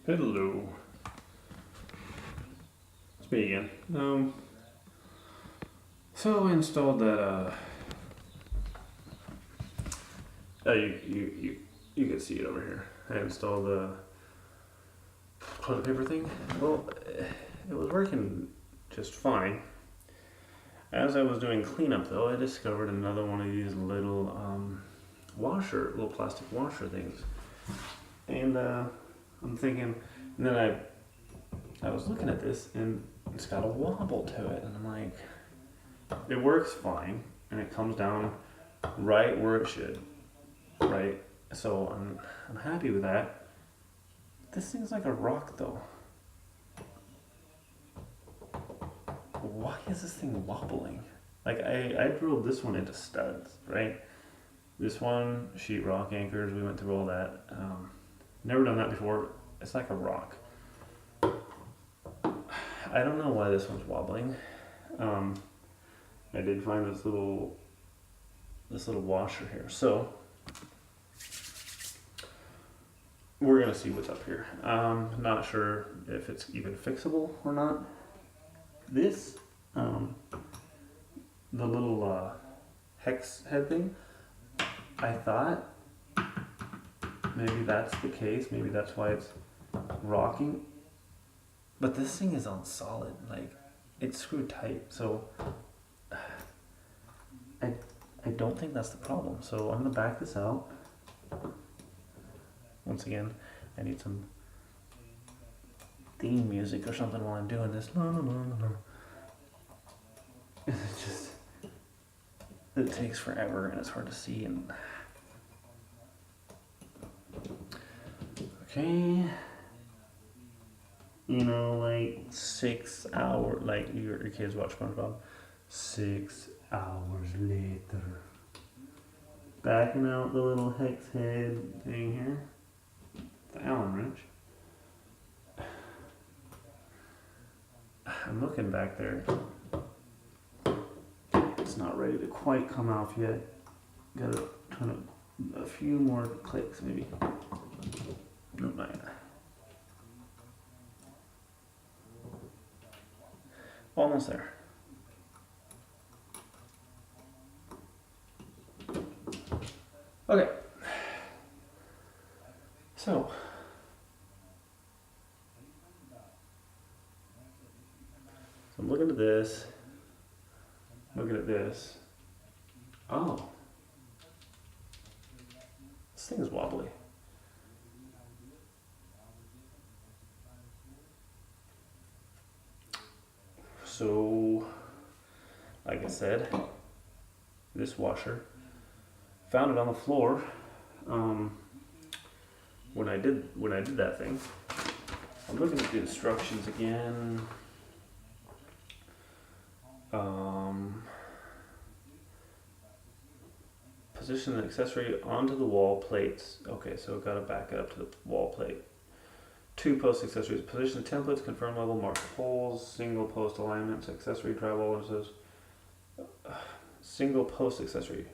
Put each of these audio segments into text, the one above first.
Hello. It's me again. So I installed that. You can see it over here. I installed the toilet paper thing. Well, it was working just fine. As I was doing cleanup, though, I discovered another one of these little little plastic washer things, and I'm thinking, and then I was looking at this, and it's got a wobble to it, and I'm like, it works fine, and it comes down right where it should, right? So I'm happy with that. This thing's like a rock, though. Why is this thing wobbling? Like I drilled this one into studs, right? This one, sheetrock anchors, we went through all that. Never done that before. It's like a rock. I don't know why this one's wobbling. I did find this little washer here. So we're gonna see what's up here. Not sure if it's even fixable or not. This, the little hex head thing, I thought maybe that's the case. Maybe that's why it's rocking. But this thing is on solid, like it's screwed tight. So I don't think that's the problem. So I'm gonna back this out. Once again, I need some theme music or something while I'm doing this. It's just, it takes forever and it's hard to see. And okay, you know, like 6 hours, like your kids watch SpongeBob. 6 hours later, backing out the little hex head thing here, the Allen wrench. I'm looking back there. It's not ready to quite come off yet. Gotta turn it a few more clicks, maybe. No, not yet. Almost there. Okay. So I'm looking at this, looking at this. Oh, this thing is wobbly. So, like I said, this washer, found it on the floor when I did that thing. I'm looking at the instructions again. Position the accessory onto the wall plates. Okay, so gotta back it up to the wall plate. 2 post accessories. Position the templates, confirm level, mark holes, single post alignments, accessory drywall says single post accessory.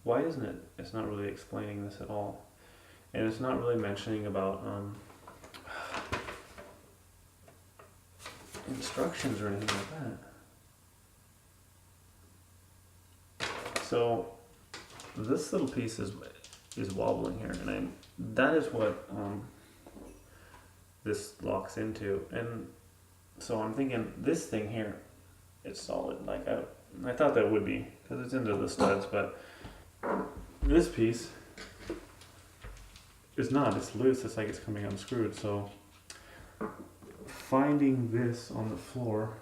Why isn't it? It's not really explaining this at all. And it's not really mentioning about instructions or anything like that. So this little piece is wobbling here, and that is what this locks into. And so I'm thinking this thing here, it's solid. Like I thought that would be, because it's into the studs, but this piece is not. It's loose. It's like it's coming unscrewed. So finding this on the floor,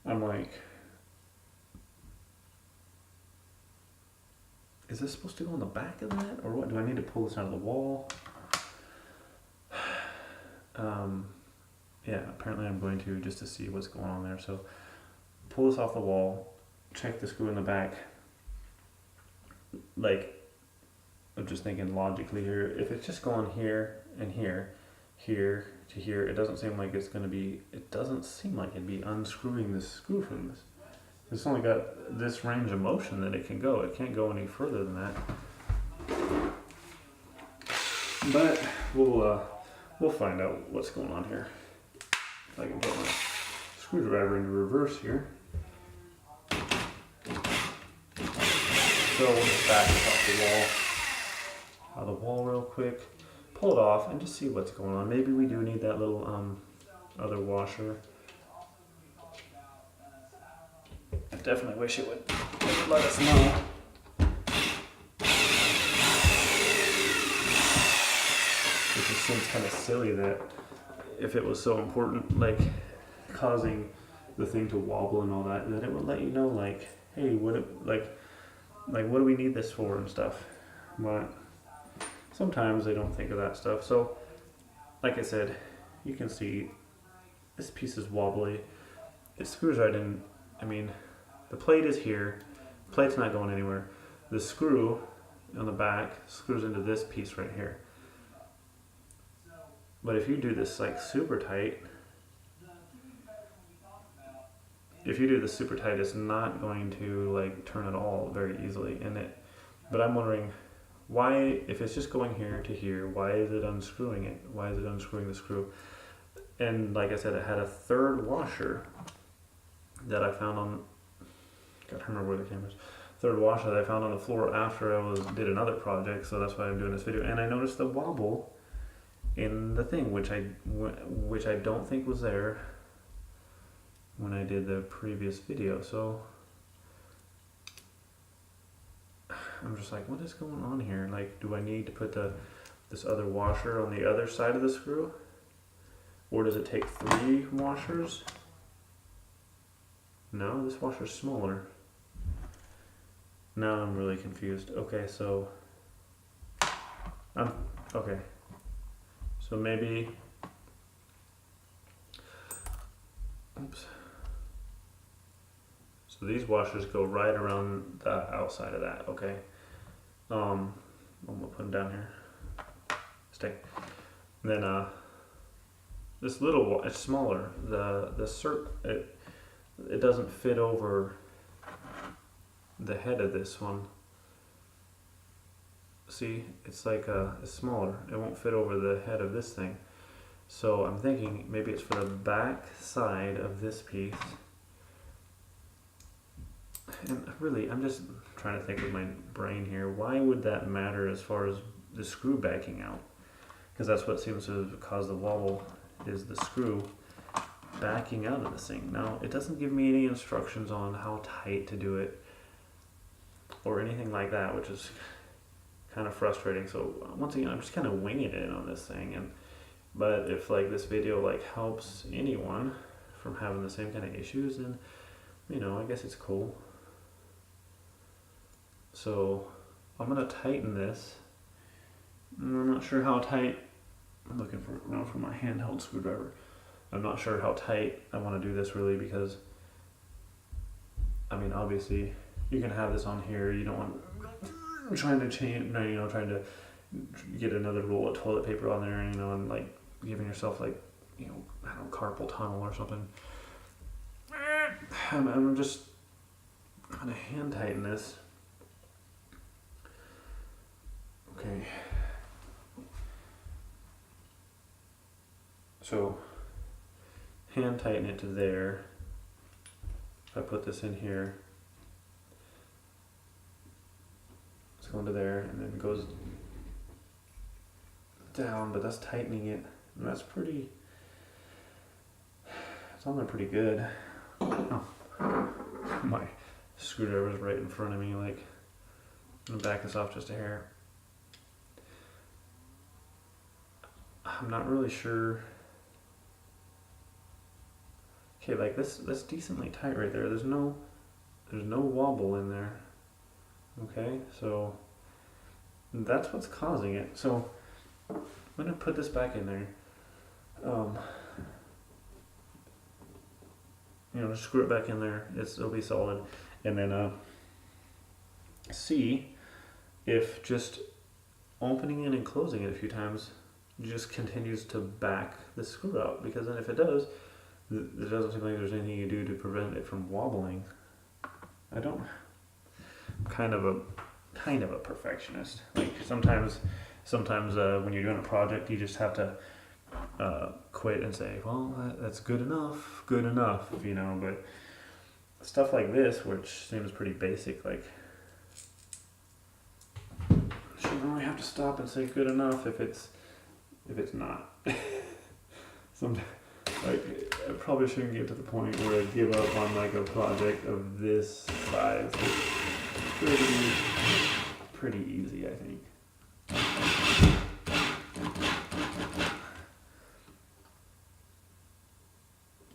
I'm like, is this supposed to go on the back of that, or what? Do I need to pull this out of the wall? Yeah, apparently I'm going to, just to see what's going on there. So pull this off the wall, check the screw in the back. Like, I'm just thinking logically here, if it's just going here and here, here to here, it doesn't seem like it's going to be, it doesn't seem like it'd be unscrewing this screw from this. It's only got this range of motion that it can go. It can't go any further than that. But we'll find out what's going on here. If I can put my screwdriver into reverse here. So we'll just back this off the wall real quick, pull it off, and just see what's going on. Maybe we do need that little other washer. I definitely wish it would let us know. It just seems kind of silly that if it was so important, like causing the thing to wobble and all that, that it would let you know, like, hey, what do we need this for and stuff. But sometimes they don't think of that stuff. So, like I said, you can see this piece is wobbly. It screws right in. I mean, the plate is here. The plate's not going anywhere. The screw on the back screws into this piece right here. But if you do this like super tight, it's not going to like turn at all very easily. But I'm wondering why, if it's just going here to here, why is it unscrewing it? Why is it unscrewing the screw? And like I said, it had a third washer that I found on, I can't remember where the camera's. Third washer that I found on the floor after I did another project, so that's why I'm doing this video. And I noticed the wobble in the thing, which I don't think was there when I did the previous video. So I'm just like, what is going on here? Like, do I need to put this other washer on the other side of the screw? Or does it take 3 washers? No, this washer's smaller. Now I'm really confused. Okay, so okay. So maybe, oops. So these washers go right around the outside of that, okay? I'm gonna put them down here. Stay. And then this little it's smaller. It doesn't fit over the head of this one. See, it's like it's smaller. It won't fit over the head of this thing. So I'm thinking maybe it's for the back side of this piece. And really, I'm just trying to think with my brain here. Why would that matter as far as the screw backing out? Because that's what seems to cause the wobble, is the screw backing out of this thing. Now, it doesn't give me any instructions on how tight to do it or anything like that, which is kind of frustrating. So once again, I'm just kind of winging it on this thing. But if like this video like helps anyone from having the same kind of issues, then I guess it's cool. So I'm gonna tighten this. I'm not sure how tight. I'm looking for my handheld screwdriver. I'm not sure how tight I want to do this really, because I mean, obviously you can have this on here. You don't want trying to get another roll of toilet paper on there, and like giving yourself like, I don't know, carpal tunnel or something. I'm just gonna hand tighten this. Okay. So hand tighten it to there. If I put this in here, it's going to there, and then it goes down, but that's tightening it, and that's pretty, it's on there pretty good. Oh, my screwdriver's right in front of me, like, I'm gonna back this off just a hair. I'm not really sure. Okay, like that's decently tight right there. There's no wobble in there. Okay, so that's what's causing it. So I'm gonna put this back in there. Just screw it back in there. It'll be solid, and then see if just opening it and closing it a few times just continues to back the screw out. Because then if it does, it doesn't seem like there's anything you do to prevent it from wobbling. I'm kind of a perfectionist. Like sometimes sometimes when you're doing a project, you just have to quit and say, well, that's good enough, you know. But stuff like this, which seems pretty basic, like, shouldn't really have to stop and say good enough if it's not. Sometimes, like, I probably shouldn't get to the point where I give up on like a project of this size. It's pretty easy, I think.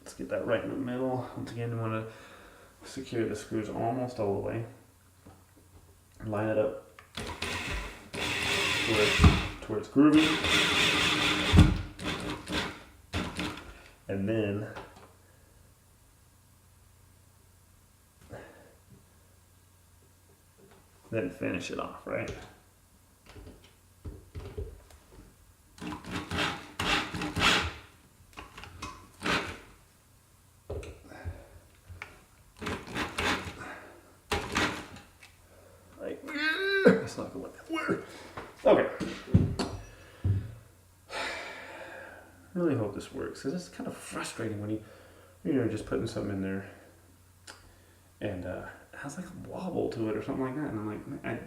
Let's get that right in the middle. Once again, you want to secure the screws almost all the way. Line it up where it's groovy. And then finish it off, right? Like, it's not going anywhere. Okay. Really hope this works, because it's kind of frustrating when you're just putting something in there and it has like a wobble to it or something like that, and I'm like, I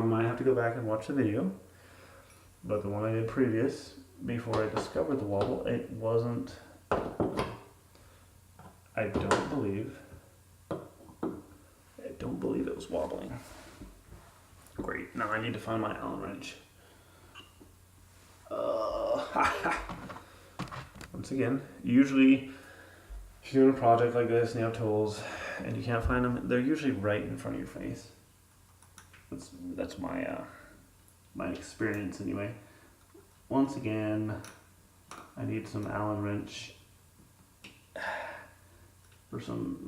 might have to go back and watch the video, but the one I did previous, before I discovered the wobble, it wasn't, I don't believe it was wobbling. Great, now I need to find my Allen wrench. Once again, usually if you're doing a project like this and you have tools and you can't find them, they're usually right in front of your face. That's my my experience anyway. Once again, I need some Allen wrench for some,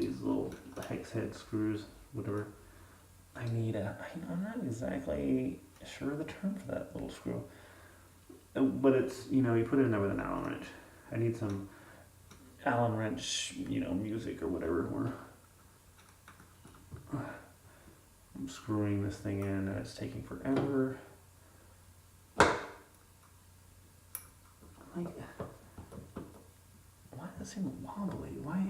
these little hex head screws, whatever. I'm not exactly sure of the term for that little screw. But it's, you put it in there with an Allen wrench. I need some Allen wrench, music or whatever. I'm screwing this thing in and it's taking forever. Like, why does it seem wobbly? Why?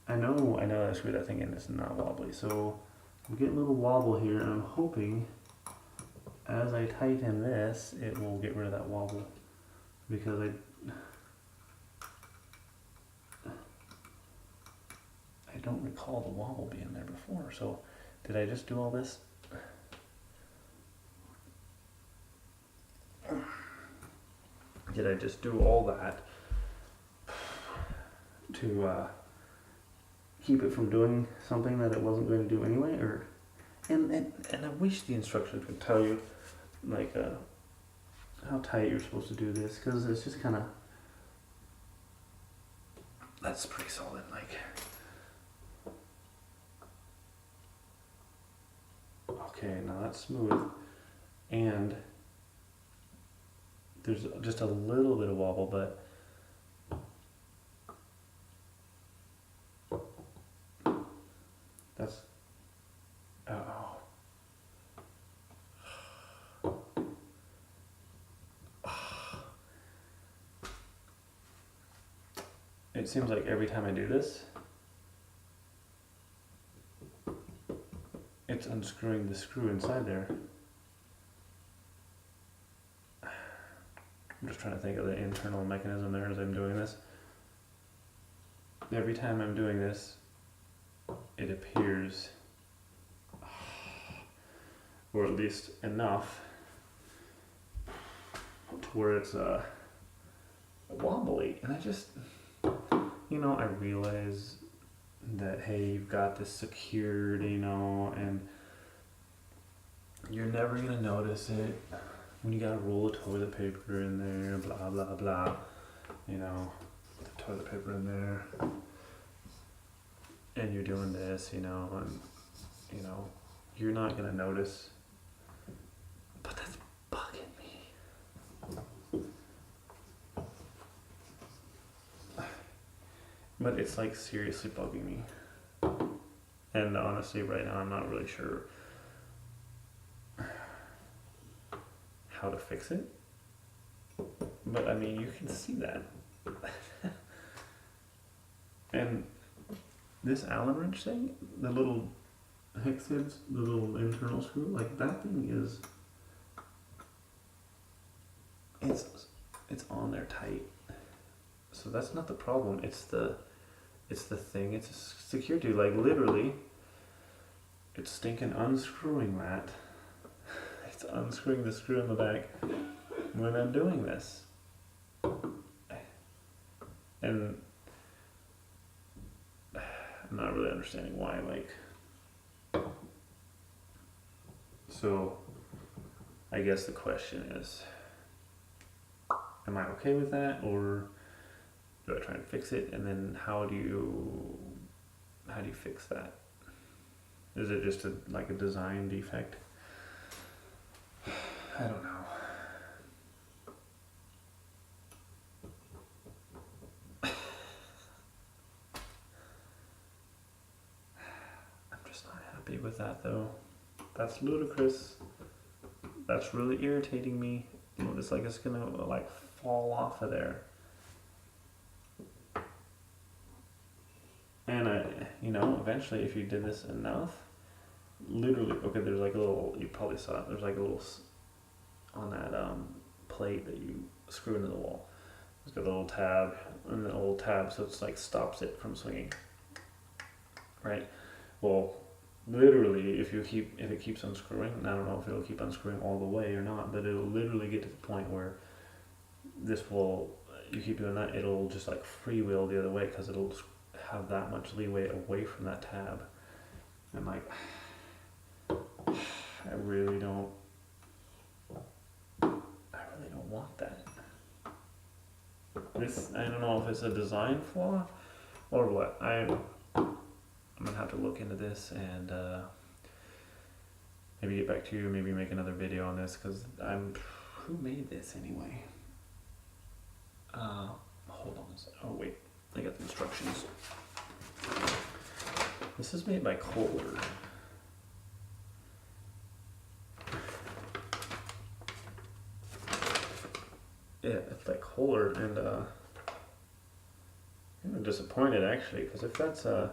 I know I screwed that thing in, it's not wobbly. So I'm getting a little wobble here, and I'm hoping as I tighten this, it will get rid of that wobble, because I don't recall the wobble being there before. So did I just do all this? Did I just do all that to keep it from doing something that it wasn't going to do anyway? Or and I wish the instructions would tell you, like, how tight you're supposed to do this, because it's just kind of, that's pretty solid. Like, okay, now that's smooth, and there's just a little bit of wobble, but that's, oh. It seems like every time I do this, it's unscrewing the screw inside there. I'm just trying to think of the internal mechanism there as I'm doing this. Every time I'm doing this, it appears, or at least enough, to where it's wobbly. And I just, I realize that, hey, you've got this secured, and you're never gonna notice it when you got a roll of toilet paper in there, blah blah blah, the toilet paper in there, and you're doing this, and you're not gonna notice, but that's bugging me. But it's like seriously bugging me, and honestly right now I'm not really sure how to fix it. But I mean, you can see that. And this Allen wrench thing, the little hex heads, the little internal screw, like that thing is, it's on there tight. So that's not the problem. It's the thing it's secured to. Like literally, it's stinking unscrewing that. It's unscrewing the screw in the back when I'm doing this. And I'm not really understanding why, like, so I guess the question is, am I okay with that, or do I try and fix it? And then how do you fix that? Is it just like a design defect? I don't know. I'm just not happy with that though. That's ludicrous. That's really irritating me. It's like it's gonna like fall off of there. And eventually if you did this enough, literally, okay, there's like a little, you probably saw it, there's like a little, on that plate that you screw into the wall. It's got a little tab, and the little tab, so it's like stops it from swinging. Right? Well, literally, if it keeps unscrewing, and I don't know if it'll keep unscrewing all the way or not, but it'll literally get to the point where you keep doing that, it'll just like freewheel the other way because it'll have that much leeway away from that tab. And like, I really don't want that. I don't know if it's a design flaw or what. I'm gonna have to look into this and maybe get back to you, maybe make another video on this, because who made this anyway? Hold on a second. Oh wait, I got the instructions. This is made by Kholer. Yeah, it's like Kholer, and I'm disappointed actually, because if that's a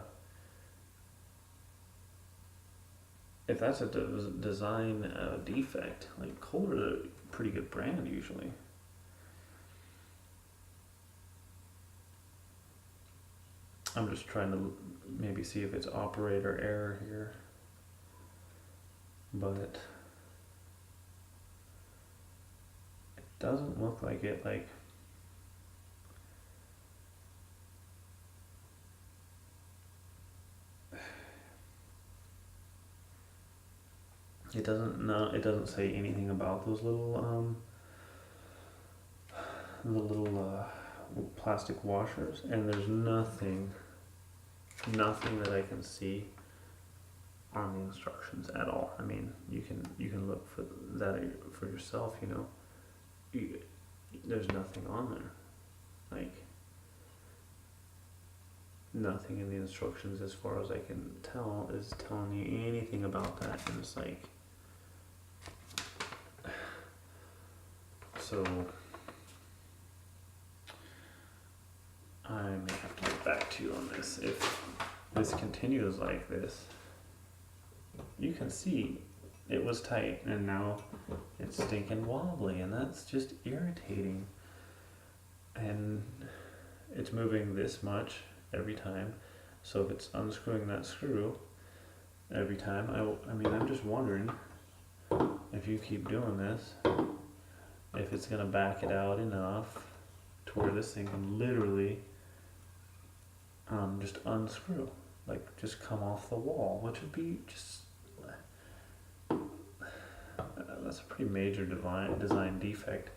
design defect, like Kholer's a pretty good brand usually. I'm just trying to maybe see if it's operator error here, but it doesn't look like it. Like, it doesn't say anything about those little plastic washers, and there's nothing that I can see on the instructions at all. I mean, you can look for that for yourself, there's nothing on there. Like, nothing in the instructions, as far as I can tell, is telling you anything about that. And it's like, so I may have to get back to you on this. If this continues like this, you can see it was tight and now it's stinking wobbly, and that's just irritating. And it's moving this much every time, so if it's unscrewing that screw every time, I mean, I'm just wondering if you keep doing this, if it's gonna back it out enough to where this thing can literally just unscrew, like just come off the wall, which would be just that's a pretty major design defect.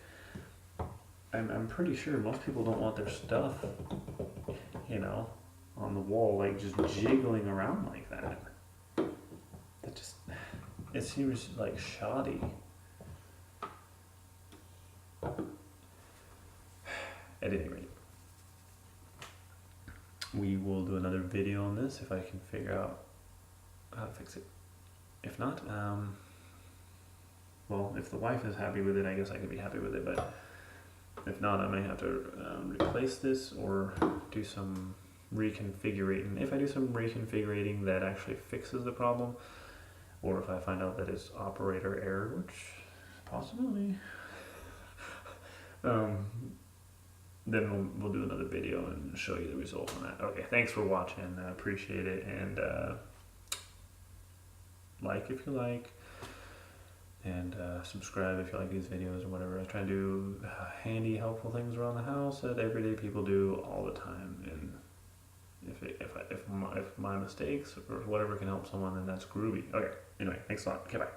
I'm pretty sure most people don't want their stuff, on the wall, like just jiggling around like that. It seems like shoddy. At any rate, we will do another video on this if I can figure out how to fix it. If not, well, if the wife is happy with it, I guess I could be happy with it, but if not, I may have to replace this or do some reconfigurating. If I do some reconfigurating that actually fixes the problem, or if I find out that it's operator error, which is a possibility, then we'll do another video and show you the result on that. Okay, thanks for watching. I appreciate it, and like if you like, and subscribe if you like these videos or whatever. I try to do handy, helpful things around the house that everyday people do all the time, and if my mistakes or whatever can help someone, then that's groovy. Okay, anyway, thanks a lot. Okay, bye.